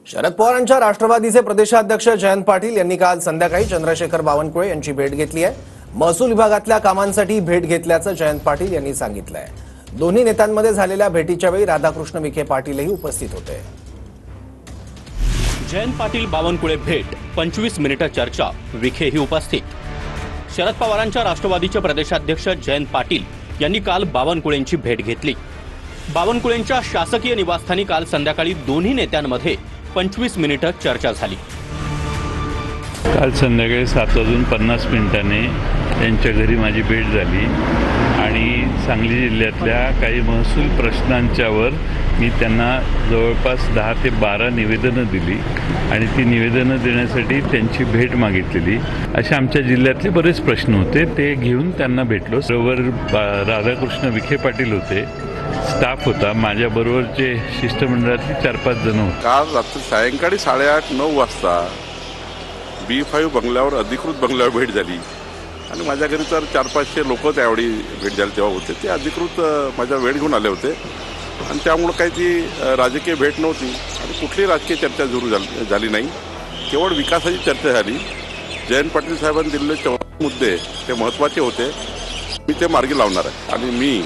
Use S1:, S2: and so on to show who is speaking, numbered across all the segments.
S1: शरद पवारांच्या राष्ट्रवादीचे प्रदेशाध्यक्ष जयंत पाटील यांनी काल संध्याकाळी चंद्रशेखर बावनकुळे यांची भेट घेतली आहे। महसूल विभागातल्या कामांसाठी भेट घेतल्याचं जयंत पाटील यांनी सांगितलंय। दोन्ही नेत्यांमध्ये झालेल्या भेटीच्या वेळी राधाकृष्ण विखे पाटीलही उपस्थित होते।
S2: जयंत पाटील बावनकुळे भेट 25 मिनिटं चर्चा, विखेही उपस्थित। शरद पवारांच्या राष्ट्रवादीचे प्रदेशाध्यक्ष जयंत पाटील यांनी काल बावनकुळेंची भेट घेतली। बावनकुळेंच्या शासकीय निवासस्थानी काल संध्याकाळी दोन्ही नेत्यांमध्ये 25 मिनिटं चर्चा झाली।
S3: काल संध्याकाळी 7:50 त्यांच्या घरी माझी भेट झाली आणि सांगली जिल्ह्यातल्या काही महसूल प्रश्नांच्यावर मी त्यांना जवळपास 10 ते 12 निवेदनं दिली आणि ती निवेदनं देण्यासाठी त्यांची भेट मागितलेली। अशा आमच्या जिल्ह्यातले बरेच प्रश्न होते, ते घेऊन त्यांना भेटलो। बरोबर राधाकृष्ण विखे पाटील होते, स्टाफ होता, माझ्याबरोबरचे शिष्टमंडळातले 4-5 जण होते।
S4: काल रात्री सायंकाळी 8:30-9 वाजता B5 बंगल्यावर अधिकृत बंगल्यावर भेट झाली आणि माझ्या घरी तर 400-500 लोक त्यावेळी भेट झाली तेव्हा होते। ते अधिकृत माझ्या वेळ घेऊन आले होते आणि त्यामुळे काही ती राजकीय भेट नव्हती आणि कुठलीही राजकीय चर्चा सुरू झाली नाही, केवळ विकासाची चर्चा झाली। जयंत पाटील साहेबांनी दिलेले 14 मुद्दे ते महत्त्वाचे होते, मी ते मार्गी लावणार आहे आणि मी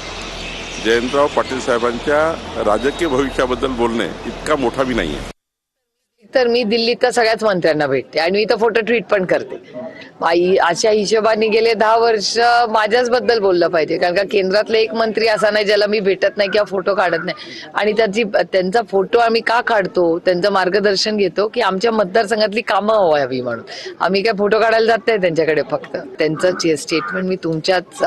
S4: जयंतराव पाटील साहेबांच्या राजकीय भविष्याबद्दल बोलणे इतका मोठा मी नाही आहे।
S5: तर मी दिल्लीत सगळ्याच मंत्र्यांना भेटते आणि मी तर फोटो ट्विट पण करते। अशा हिशोबाने गेले 10 वर्ष माझ्याच बद्दल बोललं पाहिजे, कारण का केंद्रातले एक मंत्री असा नाही ज्याला मी भेटत नाही किंवा फोटो काढत नाही। आणि त्यांचा फोटो आम्ही का काढतो, त्यांचं मार्गदर्शन घेतो की आमच्या मतदारसंघातली कामं व्हावी म्हणून। आम्ही काय फोटो काढायला जात नाही त्यांच्याकडे, फक्त त्यांचं स्टेटमेंट मी तुमच्याच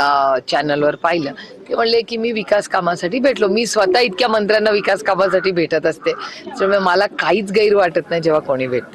S5: चॅनलवर पाहिलं। ते म्हणले की मी विकास कामासाठी भेटलो। मी स्वतः इतक्या मंत्र्यांना विकास कामासाठी भेटत असते, त्यामुळे मला काहीच गैर वाटत नाही जेव्हा कोणी भेटतं।